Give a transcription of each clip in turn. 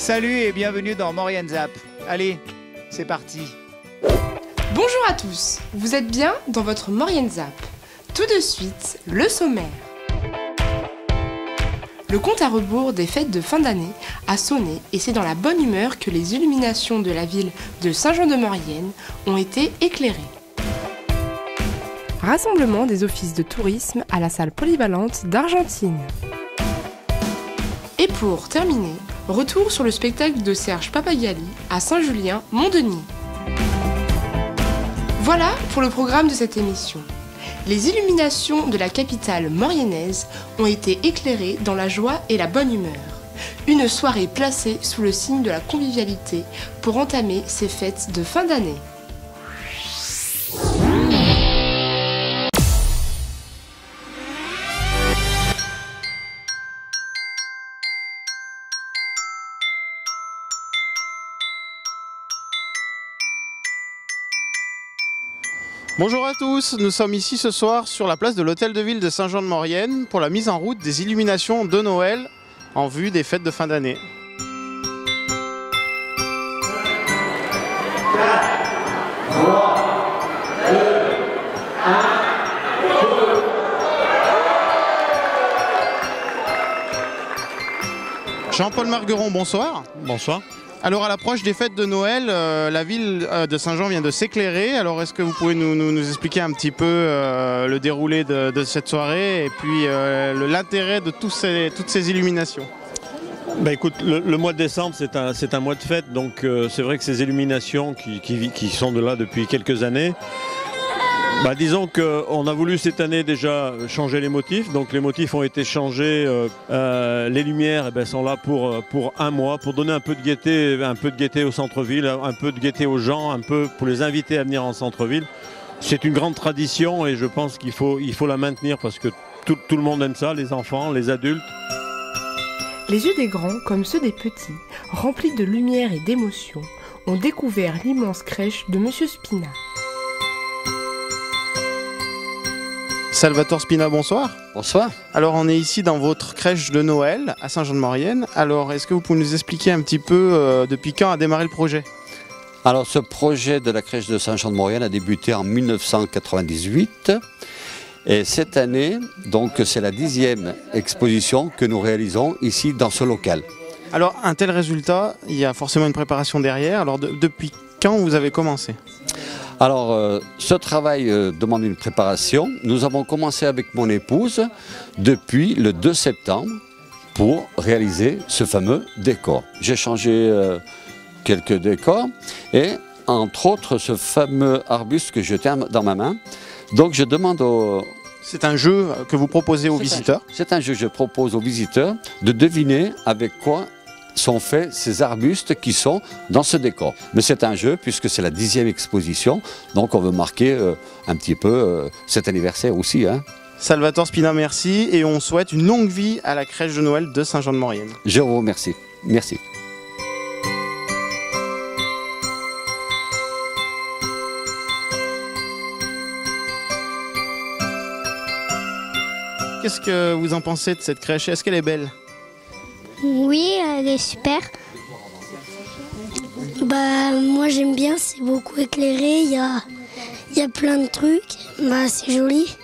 Salut et bienvenue dans Maurienne Zap. Allez, c'est parti. Bonjour à tous, vous êtes bien dans votre Maurienne Zap. Tout de suite, le sommaire. Le compte à rebours des fêtes de fin d'année a sonné et c'est dans la bonne humeur que les illuminations de la ville de Saint-Jean-de-Maurienne ont été éclairées. Rassemblement des offices de tourisme à la salle polyvalente d'Argentine. Et pour terminer, retour sur le spectacle de Serge Papagali à Saint-Julien-Mont-Denis. Voilà pour le programme de cette émission. Les illuminations de la capitale mauriennaise ont été éclairées dans la joie et la bonne humeur. Une soirée placée sous le signe de la convivialité pour entamer ces fêtes de fin d'année. Bonjour à tous, nous sommes ici ce soir sur la place de l'Hôtel de Ville de Saint-Jean-de-Maurienne pour la mise en route des illuminations de Noël en vue des fêtes de fin d'année. Jean-Paul Margueron, bonsoir. Bonsoir. Alors à l'approche des fêtes de Noël, la ville de Saint-Jean vient de s'éclairer. Alors est-ce que vous pouvez nous expliquer un petit peu le déroulé de cette soirée et puis l'intérêt de toutes ces illuminations? Bah écoute, le mois de décembre c'est un mois de fête, donc c'est vrai que ces illuminations qui sont de là depuis quelques années, bah disons qu'on a voulu cette année déjà changer les motifs, donc les motifs ont été changés, les lumières sont là pour un mois, pour donner un peu de gaieté au centre-ville, un peu de gaieté aux gens, un peu pour les inviter à venir en centre-ville. C'est une grande tradition et je pense qu'il faut la maintenir parce que tout le monde aime ça, les enfants, les adultes. Les yeux des grands, comme ceux des petits, remplis de lumière et d'émotion, ont découvert l'immense crèche de Monsieur Spina. Salvatore Spina, bonsoir. Bonsoir. Alors on est ici dans votre crèche de Noël à Saint-Jean-de-Maurienne. Alors est-ce que vous pouvez nous expliquer un petit peu depuis quand a démarré le projet? Alors ce projet de la crèche de Saint-Jean-de-Maurienne a débuté en 1998 et cette année, donc c'est la 10e exposition que nous réalisons ici dans ce local. Alors un tel résultat, il y a forcément une préparation derrière. Alors depuis quand vous avez commencé? Alors, ce travail demande une préparation. Nous avons commencé avec mon épouse depuis le 2 septembre pour réaliser ce fameux décor. J'ai changé quelques décors et entre autres ce fameux arbuste que je tiens dans ma main. Donc je demande aux... C'est un jeu que vous proposez aux visiteurs? C'est un jeu que je propose aux visiteurs de deviner avec quoi sont faits ces arbustes qui sont dans ce décor. Mais c'est un jeu puisque c'est la 10e exposition, donc on veut marquer un petit peu cet anniversaire aussi. Hein. Salvatore Spina, merci et on souhaite une longue vie à la crèche de Noël de Saint-Jean-de-Maurienne. Je vous remercie. Merci. Qu'est-ce que vous en pensez de cette crèche? Est-ce qu'elle est belle? Oui, elle est super. Moi j'aime bien, c'est beaucoup éclairé, il y a plein de trucs, c'est joli.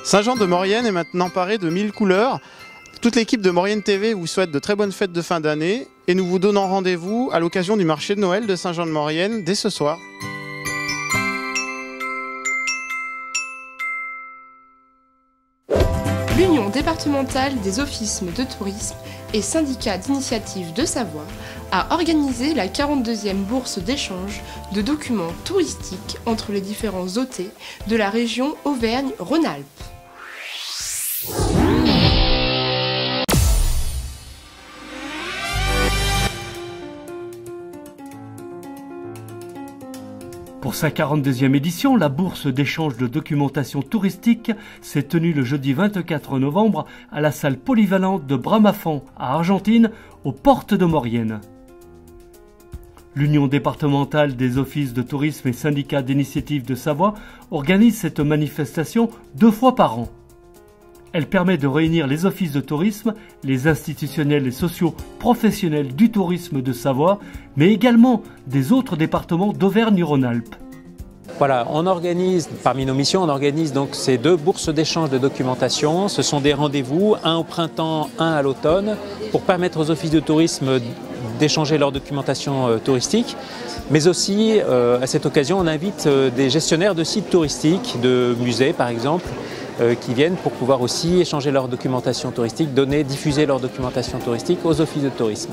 Saint-Jean-de-Maurienne est maintenant paré de 1000 couleurs. Toute l'équipe de Maurienne TV vous souhaite de très bonnes fêtes de fin d'année et nous vous donnons rendez-vous à l'occasion du marché de Noël de Saint-Jean-de-Maurienne dès ce soir. L'Union départementale des offices de tourisme et syndicats d'initiative de Savoie a organisé la 42e bourse d'échange de documents touristiques entre les différents OT de la région Auvergne-Rhône-Alpes. Pour sa 42e édition, la bourse d'échange de documentation touristique s'est tenue le jeudi 24 novembre à la salle polyvalente de Bramafon à Argentine, aux portes de Maurienne. L'Union départementale des offices de tourisme et syndicats d'initiative de Savoie organise cette manifestation 2 fois par an. Elle permet de réunir les offices de tourisme, les institutionnels et sociaux professionnels du tourisme de Savoie, mais également des autres départements d'Auvergne-Rhône-Alpes. Voilà, on organise, parmi nos missions, on organise donc ces 2 bourses d'échange de documentation. Ce sont des rendez-vous, un au printemps, un à l'automne, pour permettre aux offices de tourisme d'échanger leur documentation touristique. Mais aussi, à cette occasion, on invite des gestionnaires de sites touristiques, de musées par exemple, qui viennent pour pouvoir aussi échanger leur documentation touristique, diffuser leur documentation touristique aux offices de tourisme.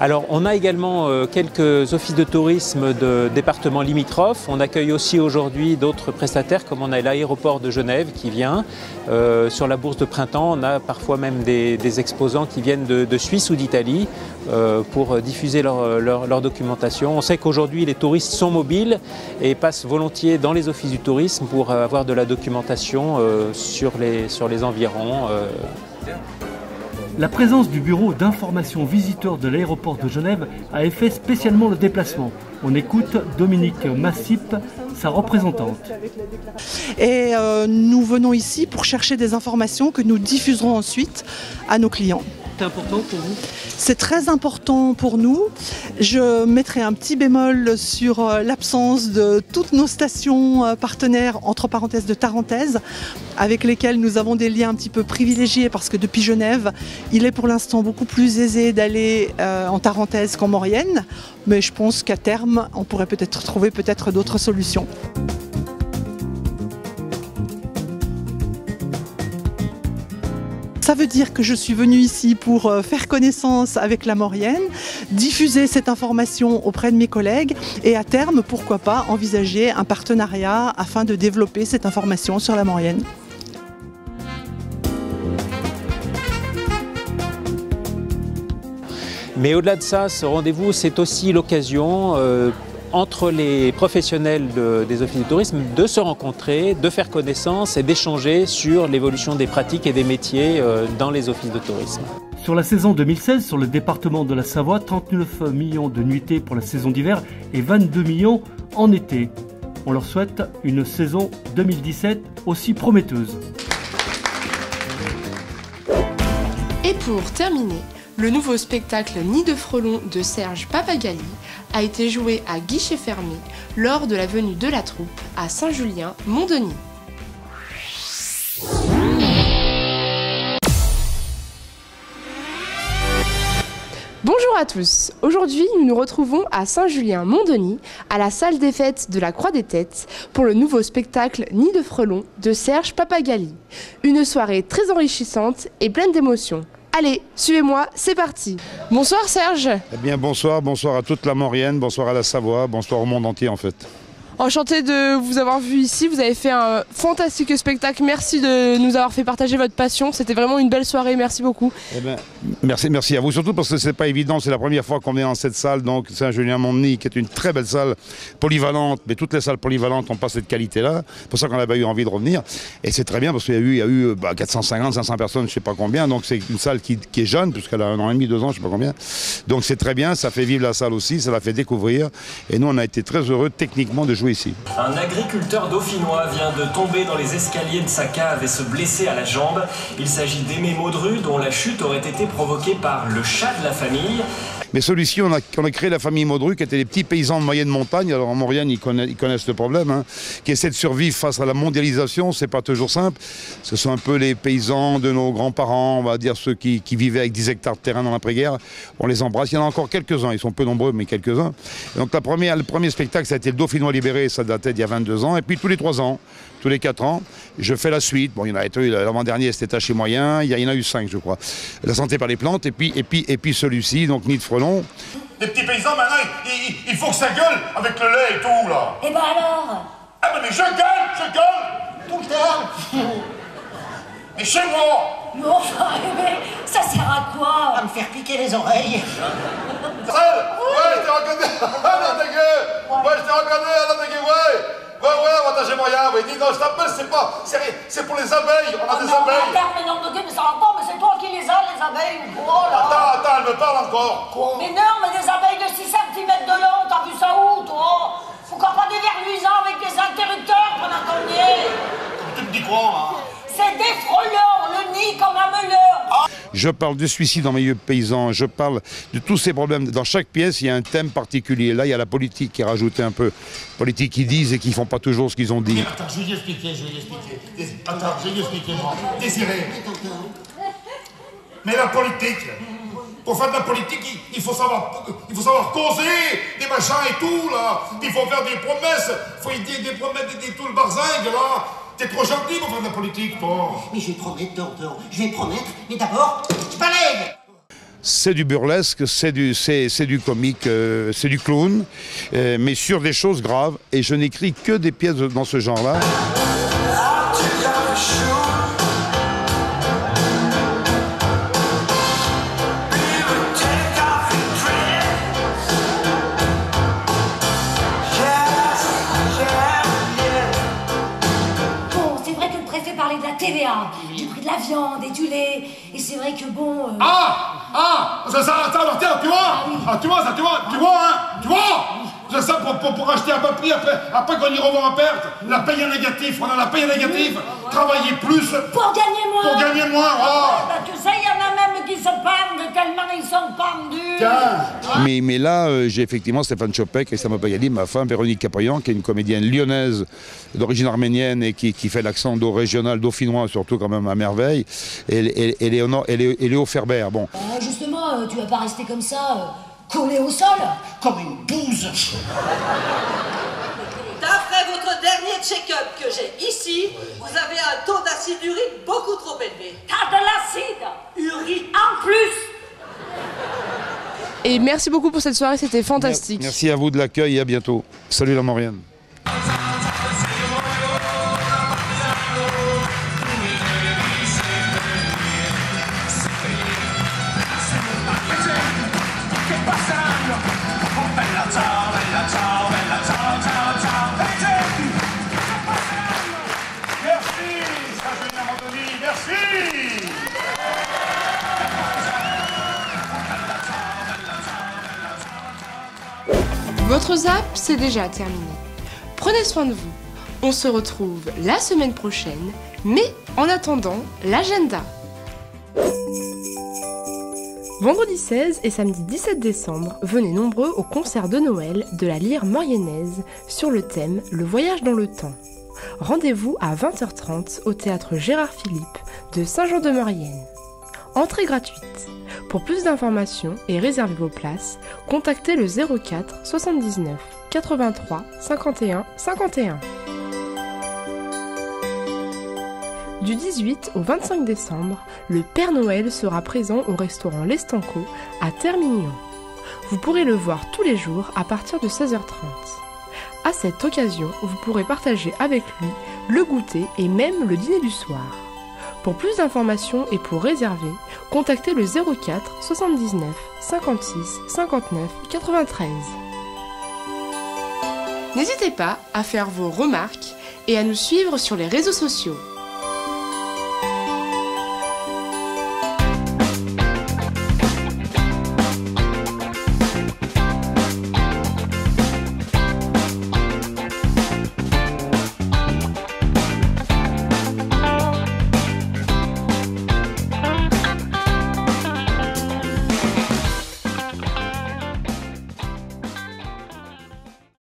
Alors on a également quelques offices de tourisme de départements limitrophes. On accueille aussi aujourd'hui d'autres prestataires comme on a l'aéroport de Genève qui vient. Sur la bourse de printemps, on a parfois même des exposants qui viennent de Suisse ou d'Italie pour diffuser leur documentation. On sait qu'aujourd'hui les touristes sont mobiles et passent volontiers dans les offices du tourisme pour avoir de la documentation sur les environs. La présence du bureau d'information visiteurs de l'aéroport de Genève a fait spécialement le déplacement. On écoute Dominique Massip, sa représentante. Et nous venons ici pour chercher des informations que nous diffuserons ensuite à nos clients. C'est important pour vous ? C'est très important pour nous. Je mettrai un petit bémol sur l'absence de toutes nos stations partenaires, entre parenthèses de Tarentaise, avec lesquelles nous avons des liens un petit peu privilégiés parce que depuis Genève, il est pour l'instant beaucoup plus aisé d'aller en Tarentaise qu'en Maurienne. Mais je pense qu'à terme, on pourrait peut-être trouver d'autres solutions. Ça veut dire que je suis venue ici pour faire connaissance avec la Maurienne, diffuser cette information auprès de mes collègues et à terme, pourquoi pas, envisager un partenariat afin de développer cette information sur la Maurienne. Mais au-delà de ça, ce rendez-vous, c'est aussi l'occasion entre les professionnels des offices de tourisme de se rencontrer, de faire connaissance et d'échanger sur l'évolution des pratiques et des métiers dans les offices de tourisme. Sur la saison 2016, sur le département de la Savoie, 39 millions de nuitées pour la saison d'hiver et 22 millions en été. On leur souhaite une saison 2017 aussi prometteuse. Et pour terminer, le nouveau spectacle Nid de Frelons de Serge Papagali a été joué à guichet fermé lors de la venue de la troupe à Saint-Julien-Mont-Denis. Bonjour à tous, aujourd'hui nous nous retrouvons à Saint-Julien-Mont-Denis, à la salle des fêtes de la Croix des Têtes, pour le nouveau spectacle Nid de Frelons de Serge Papagali. Une soirée très enrichissante et pleine d'émotions. Allez, suivez-moi, c'est parti. Bonsoir Serge. Eh bien bonsoir à toute la Maurienne, bonsoir à la Savoie, bonsoir au monde entier en fait. Enchanté de vous avoir vu ici, vous avez fait un fantastique spectacle, merci de nous avoir fait partager votre passion, c'était vraiment une belle soirée, merci beaucoup. Eh bien, merci à vous, surtout parce que c'est pas évident, c'est la première fois qu'on est dans cette salle, donc Saint-Julien-Mont-Denis, qui est une très belle salle polyvalente, mais toutes les salles polyvalentes n'ont pas cette qualité-là, c'est pour ça qu'on avait eu envie de revenir, et c'est très bien parce qu'il y a eu 450, 500 personnes, je sais pas combien, donc c'est une salle qui est jeune, puisqu'elle a 1 an et demi, 2 ans, je sais pas combien, donc c'est très bien, ça fait vivre la salle aussi, ça la fait découvrir, et nous on a été très heureux techniquement de jouer ici. Un agriculteur dauphinois vient de tomber dans les escaliers de sa cave et se blesser à la jambe. Il s'agit d'Aimé Maudru, dont la chute aurait été provoquée par le chat de la famille. Mais celui-ci, on a créé la famille Maudru, qui étaient des petits paysans de moyenne montagne. Alors en Maurienne, ils connaissent le problème, qui essaient de survivre face à la mondialisation. C'est pas toujours simple. Ce sont un peu les paysans de nos grands-parents, on va dire ceux qui vivaient avec 10 hectares de terrain dans l'après-guerre. On les embrasse. Il y en a encore quelques-uns. Ils sont peu nombreux, mais quelques-uns. Et donc le premier spectacle, ça a été le Dauphinois libéré. Ça datait d'il y a 22 ans. Et puis tous les 3 ans, tous les 4 ans, je fais la suite. Bon, il y en a eu l'avant-dernier, c'était Taché Moyen. Il y en a eu 5, je crois. La santé par les plantes. Et puis celui-ci, donc Nid de Frelons. Les petits paysans, maintenant, il faut que ça gueule avec le lait et tout, là. Et ben alors? Ah ben mais je gueule tout le temps. Mais chez moi. Mais enfin, ça sert à quoi? À me faire piquer les oreilles. Ouais, je t'ai reconnu. Ouais, je t'ai reconnu, Ouais, on va tâcher moyen. Mais dis non, je t'appelle, c'est pour les abeilles. On a des abeilles. Attends, mais non, mais ça va pas, mais c'est toi qui les as, les abeilles. Oh là. Attends, elle me parle encore. Quoi? Mais non, mais des abeilles de 6 cm de long, l'interrupteur pendant qu'on y est. Tu me dis quoi, hein? C'est des frelons, le nid comme un melon. Je parle de suicide en milieu paysan, je parle de tous ces problèmes. Dans chaque pièce, il y a un thème particulier. Là, il y a la politique qui est rajoutée un peu. Politique qui disent et qui font pas toujours ce qu'ils ont dit. Attends, je vais lui expliquer. Attends, je vais lui expliquer, moi. Désiré. Mais la politique, pour faire de la politique, il faut savoir causer des machins et tout, là. Il faut faire des promesses. Il faut dire des promesses et tout le barzingue, là. T'es trop gentil pour faire de la politique, toi. Mais je vais promettre, Danton. Je vais promettre, mais d'abord, je balaye. C'est du burlesque, c'est du comique, c'est du clown, mais sur des choses graves. Et je n'écris que des pièces dans ce genre-là. TVA, du prix de la viande et du lait, et c'est vrai que bon... Ça, tiens, tu vois, tu vois, ça pour acheter à bas prix, après qu'on y revend en perte, la paye en négatif, on a la paye en négatif, travailler plus... Pour gagner moins. Pour gagner moins, Tu sais, il y en a même qui se pendent tellement ils sont pendus. Tiens. Mais là, j'ai effectivement Stéphane Chopek et Sama Payadi, ma femme, Véronique Capayan, qui est une comédienne lyonnaise d'origine arménienne et qui fait l'accent d'eau régional, dauphinois, surtout quand même à merveille, et Léo Ferber. Bon. Justement, tu vas pas rester comme ça, collé au sol. Comme une bouse. D'après votre dernier check-up que j'ai ici, vous avez un taux d'acide urique beaucoup trop élevé. T'as de l'acide urique en plus. Et merci beaucoup pour cette soirée, c'était fantastique. Merci à vous de l'accueil et à bientôt. Salut la Maurienne. Votre zap, c'est déjà terminé. Prenez soin de vous. On se retrouve la semaine prochaine, mais en attendant, l'agenda. Vendredi 16 et samedi 17 décembre, venez nombreux au concert de Noël de la lyre mauriennaise sur le thème « Le voyage dans le temps ». Rendez-vous à 20h30 au théâtre Gérard Philippe de Saint-Jean-de-Maurienne. Entrée gratuite. Pour plus d'informations et réserver vos places, contactez le 04 79 83 51 51. Du 18 au 25 décembre, le Père Noël sera présent au restaurant L'Estanco à Termignon. Vous pourrez le voir tous les jours à partir de 16h30. À cette occasion, vous pourrez partager avec lui le goûter et même le dîner du soir. Pour plus d'informations et pour réserver, contactez le 04 79 56 59 93. N'hésitez pas à faire vos remarques et à nous suivre sur les réseaux sociaux.